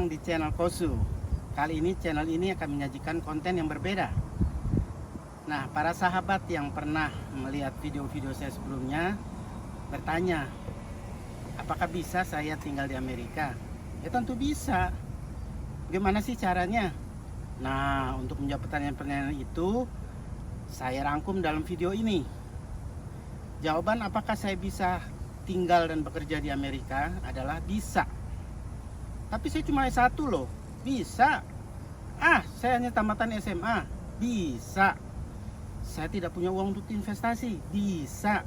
datang di channel Kosu. Kali ini channel ini akan menyajikan konten yang berbeda. Nah, para sahabat yang pernah melihat video-video saya sebelumnya bertanya, apakah bisa saya tinggal di Amerika? Ya tentu bisa. Gimana sih caranya? Nah, untuk menjawab pertanyaan-pertanyaan itu, saya rangkum dalam video ini. Jawaban apakah saya bisa tinggal dan bekerja di Amerika adalah bisa. Tapi saya cuma S1 loh. Bisa. Saya hanya tamatan SMA. Bisa. Saya tidak punya uang untuk investasi. Bisa.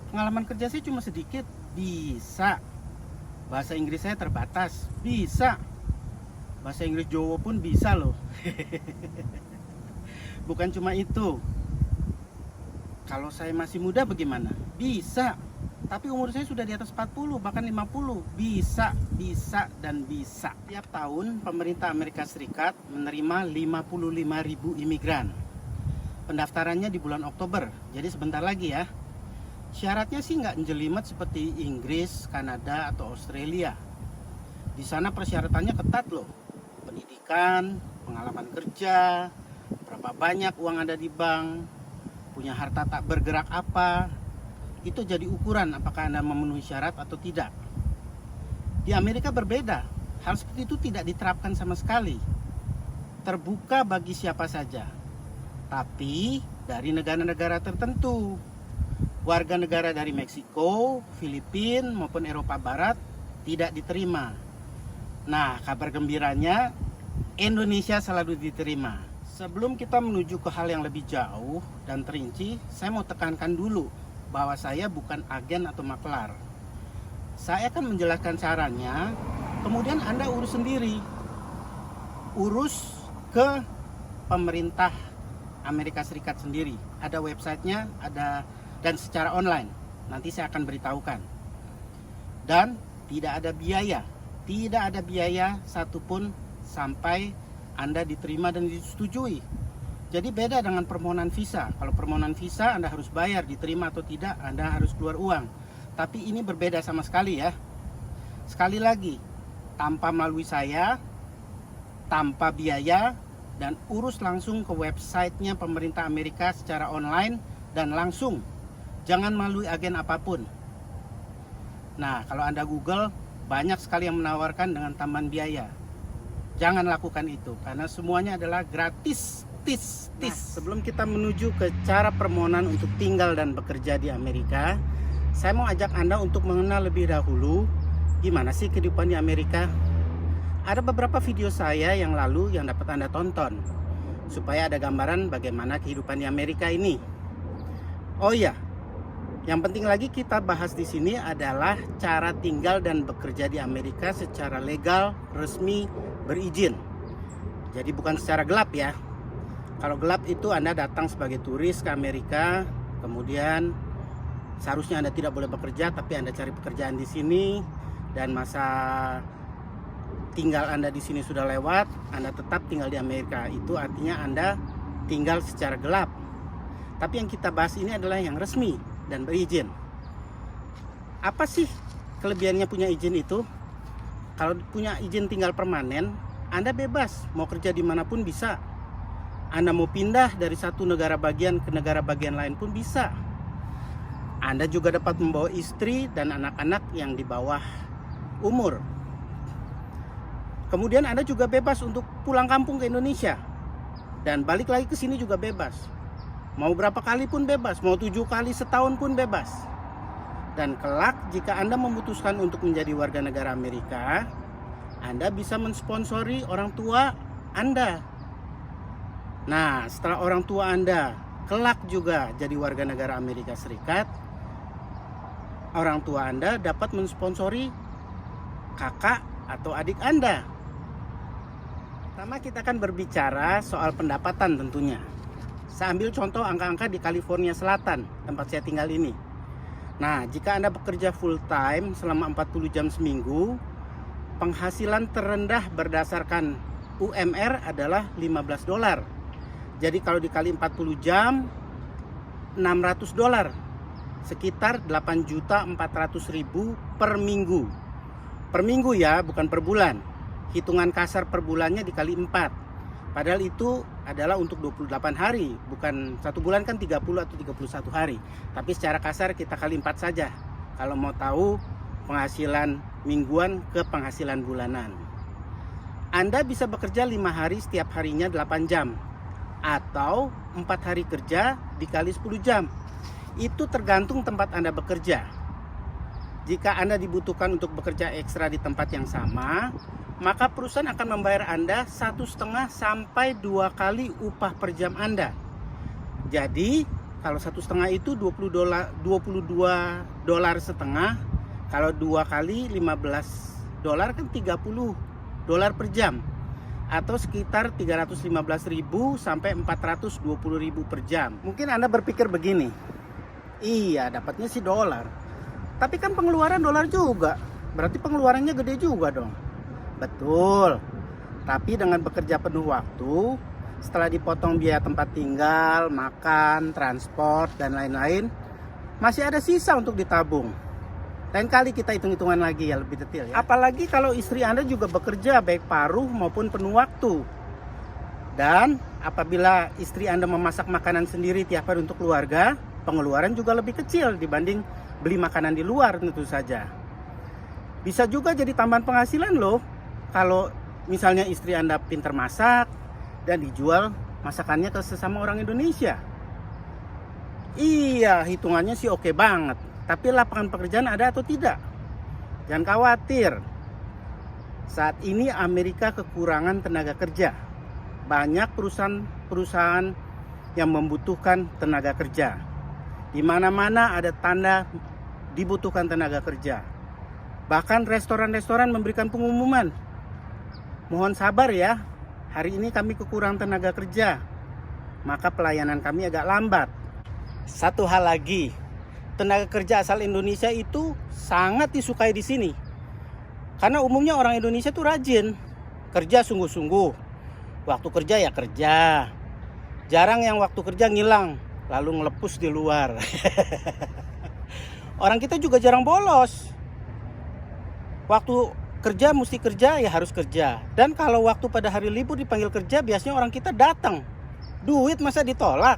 Pengalaman kerja saya cuma sedikit. Bisa. Bahasa Inggris saya terbatas. Bisa. Bahasa Inggris Jawa pun bisa loh. Bukan cuma itu. Kalau saya masih muda bagaimana? Bisa. Tapi umur saya sudah di atas 40, bahkan 50. Bisa, dan bisa. Tiap tahun pemerintah Amerika Serikat menerima 55.000 imigran. Pendaftarannya di bulan Oktober, jadi sebentar lagi ya. Syaratnya sih nggak jelimet seperti Inggris, Kanada, atau Australia. Di sana persyaratannya ketat loh. Pendidikan, pengalaman kerja, berapa banyak uang ada di bank, punya harta tak bergerak apa, itu jadi ukuran apakah Anda memenuhi syarat atau tidak. Di Amerika berbeda, hal seperti itu tidak diterapkan sama sekali. Terbuka bagi siapa saja, tapi dari negara-negara tertentu. Warga negara dari Meksiko, Filipina maupun Eropa Barat tidak diterima. Nah, kabar gembiranya Indonesia selalu diterima. Sebelum kita menuju ke hal yang lebih jauh dan terinci, saya mau tekankan dulu bahwa saya bukan agen atau maklar. Saya akan menjelaskan caranya, kemudian Anda urus sendiri. Urus ke pemerintah Amerika Serikat sendiri. Ada websitenya, dan secara online. Nanti saya akan beritahukan. Dan tidak ada biaya. Tidak ada biaya satupun sampai Anda diterima dan disetujui. Jadi beda dengan permohonan visa. Kalau permohonan visa Anda harus bayar, diterima atau tidak Anda harus keluar uang. Tapi ini berbeda sama sekali ya. Sekali lagi, tanpa melalui saya, tanpa biaya, dan urus langsung ke websitenya pemerintah Amerika secara online dan langsung. Jangan melalui agen apapun. Nah, kalau Anda Google, banyak sekali yang menawarkan dengan tambahan biaya. Jangan lakukan itu, karena semuanya adalah gratis. Nah, sebelum kita menuju ke cara permohonan untuk tinggal dan bekerja di Amerika, saya mau ajak Anda untuk mengenal lebih dahulu gimana sih kehidupan di Amerika. Ada beberapa video saya yang lalu yang dapat Anda tonton, supaya ada gambaran bagaimana kehidupan di Amerika ini. Oh iya, yang penting lagi kita bahas di sini adalah cara tinggal dan bekerja di Amerika secara legal, resmi, berizin. Jadi bukan secara gelap ya. Kalau gelap itu Anda datang sebagai turis ke Amerika, kemudian seharusnya Anda tidak boleh bekerja, tapi Anda cari pekerjaan di sini, dan masa tinggal Anda di sini sudah lewat, Anda tetap tinggal di Amerika. Itu artinya Anda tinggal secara gelap. Tapi yang kita bahas ini adalah yang resmi dan berizin. Apa sih kelebihannya punya izin itu? Kalau punya izin tinggal permanen, Anda bebas, mau kerja dimanapun bisa. Anda mau pindah dari satu negara bagian ke negara bagian lain pun bisa. Anda juga dapat membawa istri dan anak-anak yang di bawah umur. Kemudian Anda juga bebas untuk pulang kampung ke Indonesia. Dan balik lagi ke sini juga bebas. Mau berapa kali pun bebas, mau 7 kali setahun pun bebas. Dan kelak jika Anda memutuskan untuk menjadi warga negara Amerika, Anda bisa mensponsori orang tua Anda. Nah, setelah orang tua Anda kelak juga jadi warga negara Amerika Serikat, orang tua Anda dapat mensponsori kakak atau adik Anda. Pertama kita akan berbicara soal pendapatan tentunya. Saya ambil contoh angka-angka di California Selatan, tempat saya tinggal ini. Nah, jika Anda bekerja full time selama 40 jam seminggu, penghasilan terendah berdasarkan UMR adalah $15. Jadi kalau dikali 40 jam, $600. Sekitar 8.400.000 per minggu. Per minggu ya, bukan per bulan. hitungan kasar per bulannya dikali 4. Padahal itu adalah untuk 28 hari, bukan satu bulan kan 30 atau 31 hari. Tapi secara kasar kita kali 4 saja. Kalau mau tahu penghasilan mingguan ke penghasilan bulanan. Anda bisa bekerja 5 hari setiap harinya 8 jam. Atau 4 hari kerja dikali 10 jam. Itu tergantung tempat Anda bekerja. Jika Anda dibutuhkan untuk bekerja ekstra di tempat yang sama, maka perusahaan akan membayar Anda 1,5 sampai 2 kali upah per jam Anda. Jadi kalau 1,5 itu 22 dolar setengah. Kalau 2 kali 15 dolar kan 30 dolar per jam. Atau sekitar 315.000 sampai 420.000 per jam. Mungkin Anda berpikir begini, iya dapatnya sih dolar, tapi kan pengeluaran dolar juga, berarti pengeluarannya gede juga dong. Betul, tapi dengan bekerja penuh waktu, setelah dipotong biaya tempat tinggal, makan, transport, dan lain-lain, masih ada sisa untuk ditabung. Lain kali kita hitung-hitungan lagi ya, lebih detail ya. Apalagi kalau istri Anda juga bekerja baik paruh maupun penuh waktu. Dan apabila istri Anda memasak makanan sendiri tiap hari untuk keluarga, pengeluaran juga lebih kecil dibanding beli makanan di luar tentu saja. Bisa juga jadi tambahan penghasilan loh. Kalau misalnya istri Anda pintar masak dan dijual masakannya ke sesama orang Indonesia. Iya, hitungannya sih oke banget. Tapi lapangan pekerjaan ada atau tidak? Jangan khawatir. Saat ini Amerika kekurangan tenaga kerja. Banyak perusahaan yang membutuhkan tenaga kerja. Di mana-mana ada tanda dibutuhkan tenaga kerja. Bahkan restoran-restoran memberikan pengumuman. Mohon sabar ya, hari ini kami kekurangan tenaga kerja. Maka pelayanan kami agak lambat. Satu hal lagi, tenaga kerja asal Indonesia itu sangat disukai di sini. Karena umumnya orang Indonesia tuh rajin, kerja sungguh-sungguh. Waktu kerja ya kerja. Jarang yang waktu kerja ngilang, lalu ngelepus di luar. Orang kita juga jarang bolos. Waktu kerja mesti kerja ya harus kerja. Dan kalau waktu pada hari libur dipanggil kerja, biasanya orang kita datang. Duit masa ditolak?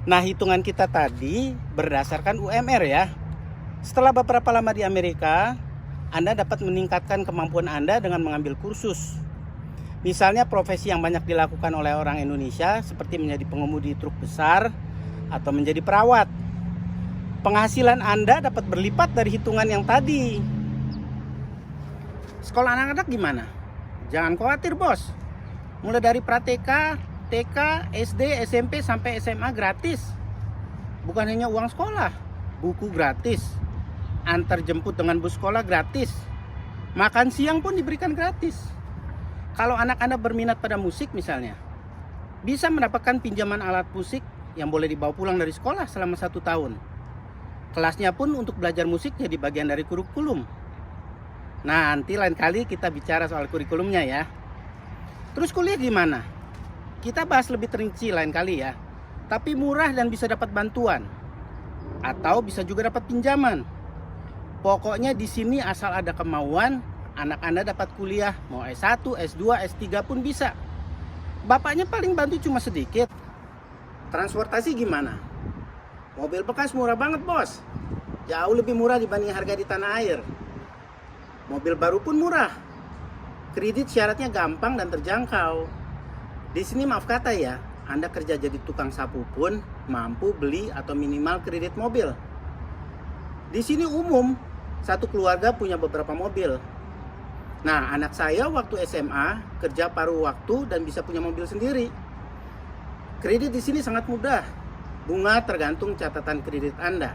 Nah, hitungan kita tadi berdasarkan UMR ya. Setelah beberapa lama di Amerika, Anda dapat meningkatkan kemampuan Anda dengan mengambil kursus. Misalnya profesi yang banyak dilakukan oleh orang Indonesia seperti menjadi pengemudi truk besar atau menjadi perawat. Penghasilan Anda dapat berlipat dari hitungan yang tadi. Sekolah anak-anak gimana? Jangan khawatir bos. Mulai dari praTK, TK, SD, SMP sampai SMA gratis. Bukan hanya uang sekolah, buku gratis, antar jemput dengan bus sekolah gratis, makan siang pun diberikan gratis. Kalau anak Anda berminat pada musik misalnya, bisa mendapatkan pinjaman alat musik yang boleh dibawa pulang dari sekolah selama 1 tahun. Kelasnya pun untuk belajar musik jadi bagian dari kurikulum. Nah, nanti lain kali kita bicara soal kurikulumnya ya. Terus kuliah gimana? Kita bahas lebih terinci lain kali ya. Tapi murah dan bisa dapat bantuan. Atau bisa juga dapat pinjaman. Pokoknya di sini asal ada kemauan, anak Anda dapat kuliah. Mau S1, S2, S3 pun bisa. Bapaknya paling bantu cuma sedikit. Transportasi gimana? Mobil bekas murah banget bos. Jauh lebih murah dibanding harga di tanah air. Mobil baru pun murah. Kredit syaratnya gampang dan terjangkau. Di sini maaf kata ya, Anda kerja jadi tukang sapu pun mampu beli atau minimal kredit mobil. Di sini umum, satu keluarga punya beberapa mobil. Nah, anak saya waktu SMA kerja paruh waktu dan bisa punya mobil sendiri. Kredit di sini sangat mudah. Bunga tergantung catatan kredit Anda.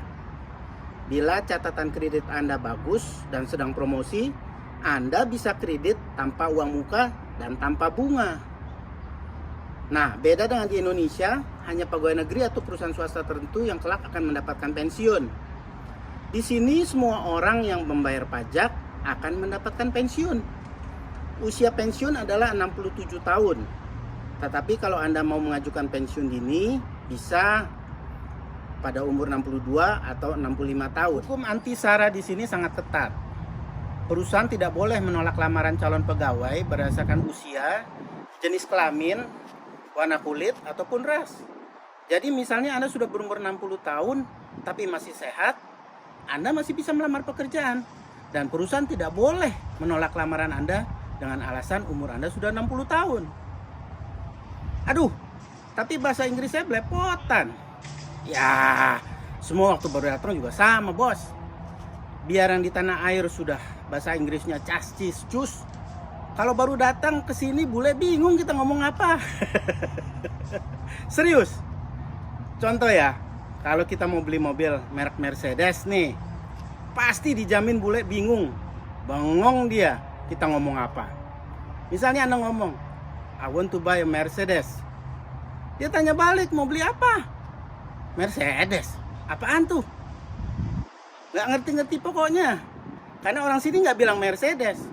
Bila catatan kredit Anda bagus dan sedang promosi, Anda bisa kredit tanpa uang muka dan tanpa bunga. Nah, beda dengan di Indonesia, hanya pegawai negeri atau perusahaan swasta tertentu yang kelak akan mendapatkan pensiun. Di sini semua orang yang membayar pajak akan mendapatkan pensiun. Usia pensiun adalah 67 tahun. Tetapi kalau Anda mau mengajukan pensiun dini, bisa pada umur 62 atau 65 tahun. Hukum anti SARA di sini sangat ketat. perusahaan tidak boleh menolak lamaran calon pegawai berdasarkan usia, jenis kelamin, warna kulit, ataupun ras. Jadi misalnya Anda sudah berumur 60 tahun, tapi masih sehat, Anda masih bisa melamar pekerjaan. Dan perusahaan tidak boleh menolak lamaran Anda dengan alasan umur Anda sudah 60 tahun. Aduh, tapi bahasa Inggris saya belepotan. Ya, semua waktu baru datang juga sama, bos. Biar yang di tanah air sudah bahasa Inggrisnya cascis cus, kalau baru datang ke sini bule bingung kita ngomong apa. Serius. Contoh ya, kalau kita mau beli mobil merek Mercedes nih, pasti dijamin bule bingung. Bengong dia, kita ngomong apa. Misalnya Anda ngomong, I want to buy a Mercedes. Dia tanya balik, mau beli apa? Mercedes. Apaan tuh? Nggak ngerti-ngerti pokoknya. Karena orang sini nggak bilang Mercedes.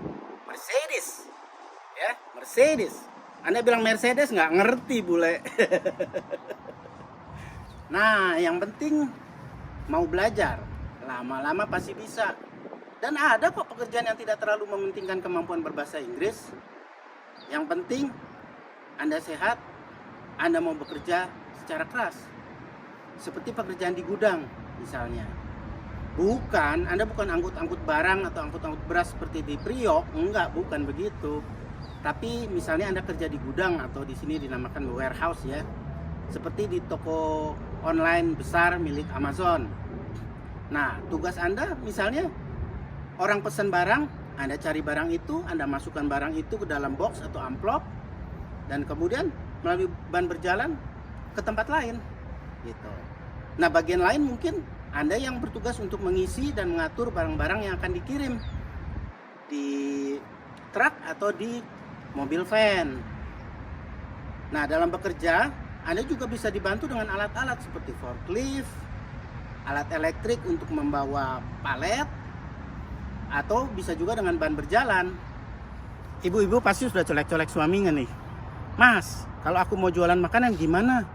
Mercedes. Ya, Mercedes. Anda bilang Mercedes nggak ngerti bule. Nah, yang penting mau belajar. Lama-lama pasti bisa. Dan ada kok pekerjaan yang tidak terlalu mementingkan kemampuan berbahasa Inggris. Yang penting Anda sehat, Anda mau bekerja secara keras. Seperti pekerjaan di gudang misalnya. Anda bukan angkut-angkut barang atau angkut-angkut beras seperti di Priok, enggak, bukan begitu. Tapi misalnya Anda kerja di gudang atau di sini dinamakan warehouse ya. Seperti di toko online besar milik Amazon. Nah, tugas Anda misalnya orang pesan barang, Anda cari barang itu, Anda masukkan barang itu ke dalam box atau amplop, dan kemudian melalui ban berjalan ke tempat lain gitu. Nah, bagian lain mungkin Anda yang bertugas untuk mengisi dan mengatur barang-barang yang akan dikirim di truk atau di mobil van. Nah, dalam bekerja Anda juga bisa dibantu dengan alat-alat seperti forklift, alat elektrik untuk membawa palet, atau bisa juga dengan ban berjalan. Ibu-ibu pasti sudah colek-colek suaminya nih. Mas, kalau aku mau jualan makanan gimana?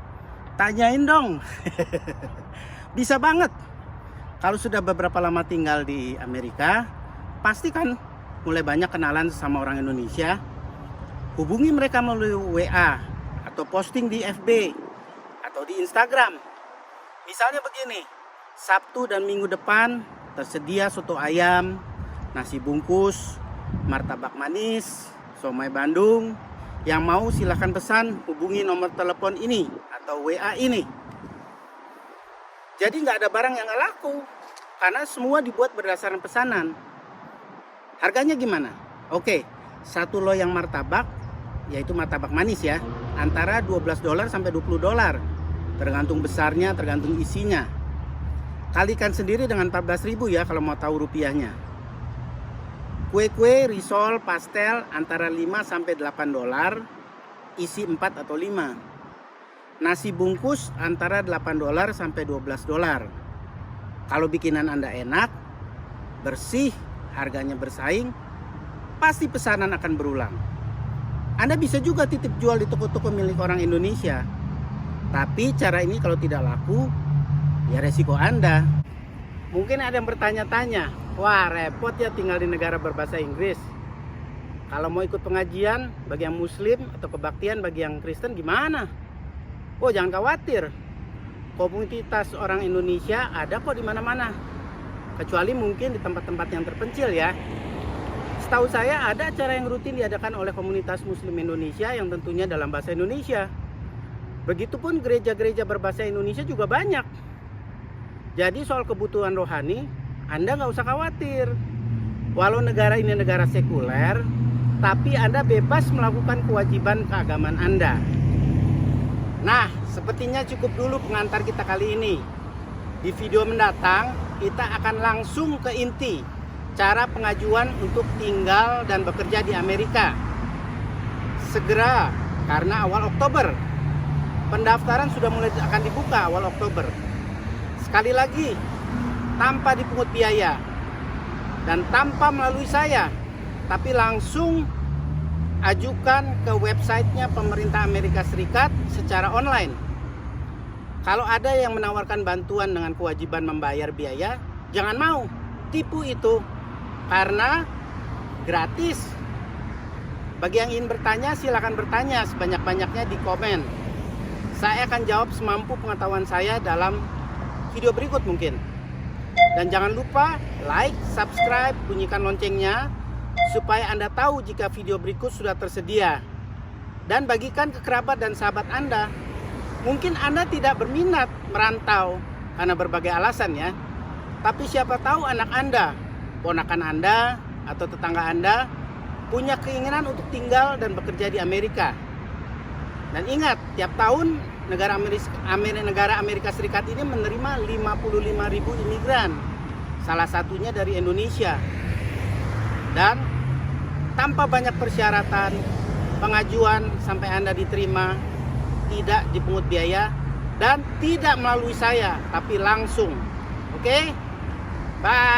Tanyain dong. Bisa banget. Kalau sudah beberapa lama tinggal di Amerika, pasti kan mulai banyak kenalan sama orang Indonesia. Hubungi mereka melalui WA atau posting di FB atau di Instagram. Misalnya begini, Sabtu dan Minggu depan tersedia soto ayam, nasi bungkus, martabak manis, somai Bandung. Yang mau silahkan pesan, hubungi nomor telepon ini atau WA ini. Jadi nggak ada barang yang nggak laku, karena semua dibuat berdasarkan pesanan. Harganya gimana? Oke, satu loyang martabak, yaitu martabak manis ya, antara $12 sampai $20. Tergantung besarnya, tergantung isinya. Kalikan sendiri dengan 14.000 ya kalau mau tahu rupiahnya. Kue-kue, risol, pastel antara 5 sampai $8, isi 4 atau 5. Nasi bungkus antara $8 sampai $12. Kalau bikinan Anda enak, bersih, harganya bersaing, pasti pesanan akan berulang. Anda bisa juga titip jual di toko-toko milik orang Indonesia. Tapi cara ini kalau tidak laku, ya resiko Anda. Mungkin ada yang bertanya-tanya, wah repot ya tinggal di negara berbahasa Inggris. Kalau mau ikut pengajian bagi yang Muslim atau kebaktian bagi yang Kristen gimana? Oh jangan khawatir, komunitas orang Indonesia ada kok di mana-mana. Kecuali mungkin di tempat-tempat yang terpencil ya. Setahu saya ada acara yang rutin diadakan oleh komunitas Muslim Indonesia yang tentunya dalam bahasa Indonesia. Begitupun gereja-gereja berbahasa Indonesia juga banyak. Jadi soal kebutuhan rohani, Anda nggak usah khawatir. Walau negara ini negara sekuler, tapi Anda bebas melakukan kewajiban keagamaan Anda. Nah, sepertinya cukup dulu pengantar kita kali ini. Di video mendatang, kita akan langsung ke inti cara pengajuan untuk tinggal dan bekerja di Amerika. Segera, karena awal Oktober. Pendaftaran sudah mulai akan dibuka awal Oktober. Sekali lagi, tanpa dipungut biaya dan tanpa melalui saya, tapi langsung ajukan ke websitenya pemerintah Amerika Serikat secara online. Kalau ada yang menawarkan bantuan dengan kewajiban membayar biaya, jangan mau, tipu itu. Karena gratis. Bagi yang ingin bertanya, silakan bertanya sebanyak-banyaknya di komen. Saya akan jawab semampu pengetahuan saya dalam video berikut mungkin. Dan jangan lupa like, subscribe, bunyikan loncengnya supaya Anda tahu jika video berikut sudah tersedia. Dan bagikan ke kerabat dan sahabat Anda. Mungkin Anda tidak berminat merantau karena berbagai alasan ya. Tapi siapa tahu anak Anda, ponakan Anda, atau tetangga Anda punya keinginan untuk tinggal dan bekerja di Amerika. Dan ingat, tiap tahun negara Amerika Serikat ini menerima 55.000 imigran. Salah satunya dari Indonesia. Dan tanpa banyak persyaratan, pengajuan sampai Anda diterima, tidak dipungut biaya dan tidak melalui saya, tapi langsung. Oke? Bye.